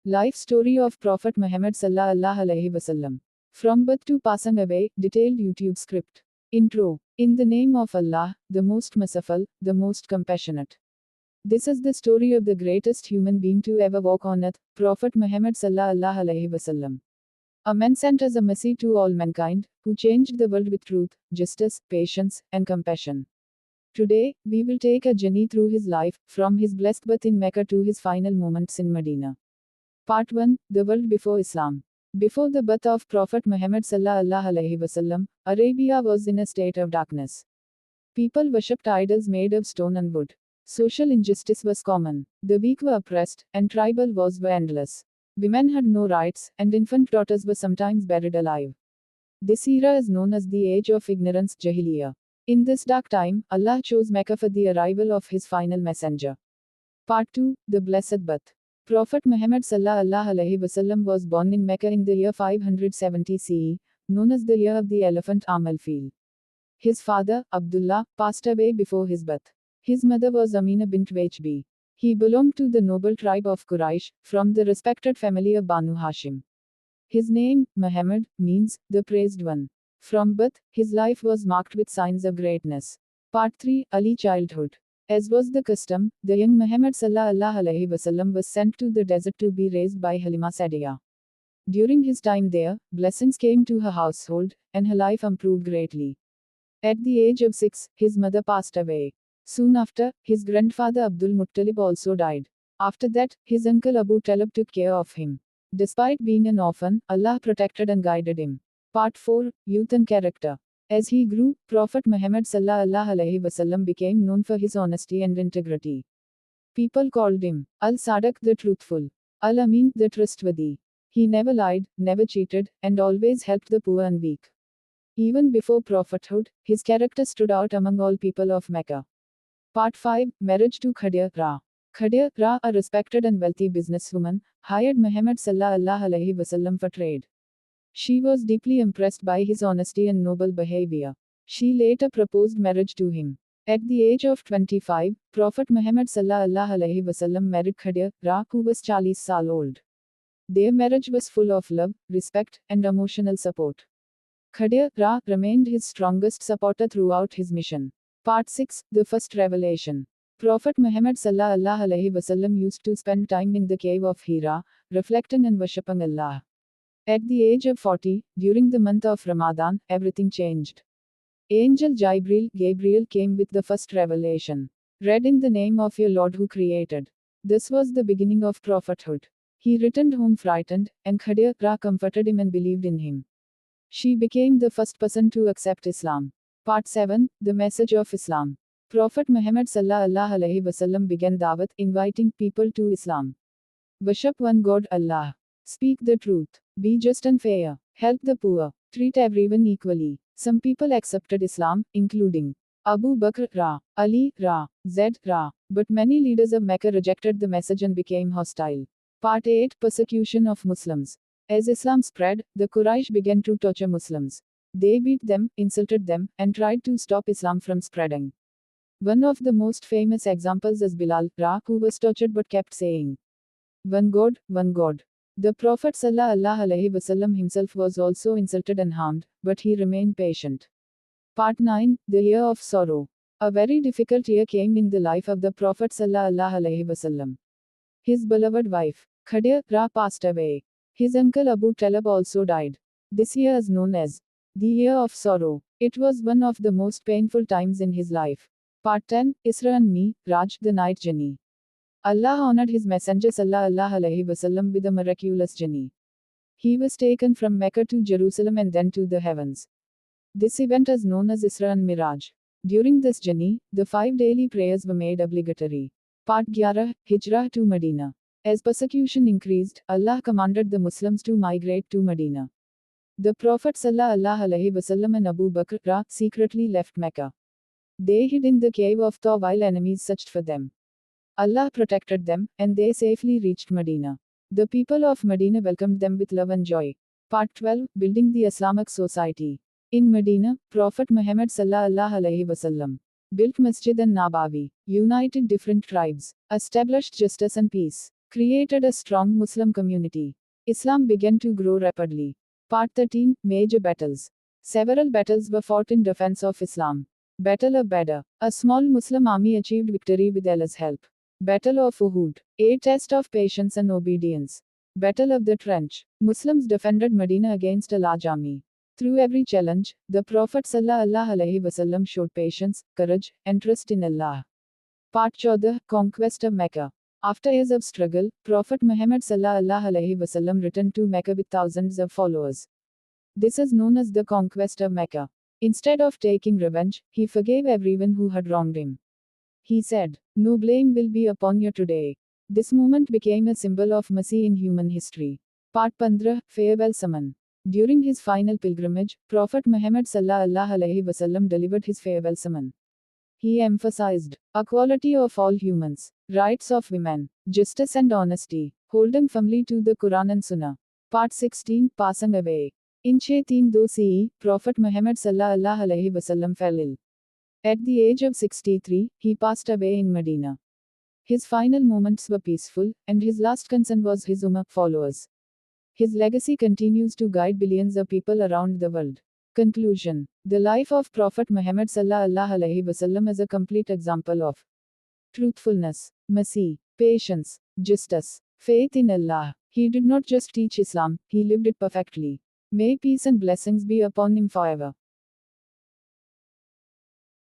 Life story of Prophet Muhammad sallallahu alaihi wasallam. From birth to passing away, detailed YouTube script. Intro. In the name of Allah, the most merciful, the most compassionate. This is the story of the greatest human being to ever walk on earth, Prophet Muhammad sallallahu alaihi wasallam. A man sent as a mercy to all mankind, who changed the world with truth, justice, patience, and compassion. Today, we will take a journey through his life, from his blessed birth in Mecca to his final moments in Medina. Part 1. The world before Islam. Before the birth of Prophet Muhammad sallallahu alaihi wasallam, Arabia was in a state of darkness. People worshipped idols made of stone and wood. Social injustice was common. The weak were oppressed, and tribal wars were endless. Women had no rights, and infant daughters were sometimes buried alive. This era is known as the age of ignorance, Jahiliyyah. In this dark time, Allah chose Mecca for the arrival of his final messenger. Part 2. The Blessed Birth. Prophet Muhammad sallallahu alaihi wasallam was born in Mecca in the year 570 CE, known as the year of the elephant Amal Feel. His father, Abdullah, passed away before his birth. His mother was Amina bint Wahb. He belonged to the noble tribe of Quraysh, from the respected family of Banu Hashim. His name, Muhammad, means the praised one. From birth, his life was marked with signs of greatness. Part 3. Early childhood. As was the custom, the young Muhammad sallallahu alaihi wasallam was sent to the desert to be raised by Halima Sadiya. During his time there, blessings came to her household, and her life improved greatly. At the age of 6, his mother passed away. Soon after, his grandfather Abdul Muttalib also died. After that, his uncle Abu Talib took care of him. Despite being an orphan, Allah protected and guided him. Part 4. Youth and Character. As he grew, Prophet Muhammad sallallahu alaihi wasallam became known for his honesty and integrity. People called him Al-Sadiq, the truthful, Al-Amin, the trustworthy. He never lied, never cheated, and always helped the poor and weak. Even before prophethood, his character stood out among all people of Mecca. Part 5. Marriage to Khadija Ra. Khadija Ra, a respected and wealthy businesswoman, hired Muhammad sallallahu alaihi wasallam for trade. She was deeply impressed by his honesty and noble behavior. She later proposed marriage to him. At the age of 25, Prophet Muhammad sallallahu alaihi wasallam married Khadija Ra, who was 40 years old. Their marriage was full of love, respect, and emotional support. Khadija Ra remained his strongest supporter throughout his mission. Part 6. The First Revelation. Prophet Muhammad sallallahu alaihi wasallam used to spend time in the cave of Hira, reflecting and worshipping Allah. At the age of 40, during the month of Ramadan, everything changed. Angel Gabriel came with the first revelation. Read in the name of your Lord who created. This was the beginning of prophethood. He returned home frightened, and Khadija Ra comforted him and believed in him. She became the first person to accept Islam. Part 7. The Message of Islam. Prophet Muhammad sallallahu alaihi wasallam began Dawat, inviting people to Islam. Worship one God, Allah. Speak the truth. Be just and fair. Help the poor. Treat everyone equally. Some people accepted Islam, including Abu Bakr Ra, Ali Ra, Zaid Ra, but many leaders of Mecca rejected the message and became hostile. Part 8. Persecution of Muslims. As Islam spread, the Quraysh began to torture Muslims. They beat them, insulted them, and tried to stop Islam from spreading. One of the most famous examples is Bilal Ra, who was tortured but kept saying, "One God, one God." The Prophet sallallahu alaihi wasallam himself was also insulted and harmed, but he remained patient. Part 9. The Year of Sorrow. A very difficult year came in the life of the Prophet sallallahu alaihi wasallam. His beloved wife, Khadija Ra, passed away. His uncle Abu Talib also died. This year is known as the Year of Sorrow. It was one of the most painful times in his life. Part 10. Isra and Mi'raj, the Night Journey. Allah honored his messenger sallallahu alaihi wasallam with a miraculous journey. He was taken from Mecca to Jerusalem and then to the heavens. This event is known as Isra and Miraj. During this journey, the 5 daily prayers were made obligatory. Part 11. Hijrah to Medina. As persecution increased, Allah commanded the Muslims to migrate to Medina. The Prophet sallallahu alaihi wasallam and Abu Bakr Ra secretly left Mecca. They hid in the cave of Thaw while enemies searched for them. Allah protected them, and they safely reached Medina. The people of Medina welcomed them with love and joy. Part 12. Building the Islamic Society. In Medina, Prophet Muhammad sallallahu alaihi wasallam built Masjid and Nabawi, united different tribes, established justice and peace, created a strong Muslim community. Islam began to grow rapidly. Part 13 Major Battles. Several battles were fought in defense of Islam. Battle of Badr. A small Muslim army achieved victory with Allah's help. Battle of Uhud. A test of patience and obedience. Battle of the Trench. Muslims defended Medina against a large army. Through every challenge, the Prophet ﷺ showed patience, courage, and trust in Allah. Part 14 Conquest of Mecca. After years of struggle, Prophet Muhammad ﷺ returned to Mecca with thousands of followers. This is known as the Conquest of Mecca. Instead of taking revenge, he forgave everyone who had wronged him. He said, "No blame will be upon you today." This moment became a symbol of mercy in human history. Part 15 Farewell Sermon. During his final pilgrimage, Prophet Muhammad ﷺ delivered his farewell sermon. He emphasized equality of all humans, rights of women, justice and honesty, holding firmly to the Quran and Sunnah. Part 16 Passing Away. In 632 CE, Prophet Muhammad ﷺ fell ill. At the age of 63, he passed away in Medina. His final moments were peaceful, and his last concern was his Ummah followers. His legacy continues to guide billions of people around the world. Conclusion. The life of Prophet Muhammad ﷺ is a complete example of truthfulness, mercy, patience, justice, faith in Allah. He did not just teach Islam, he lived it perfectly. May peace and blessings be upon him forever.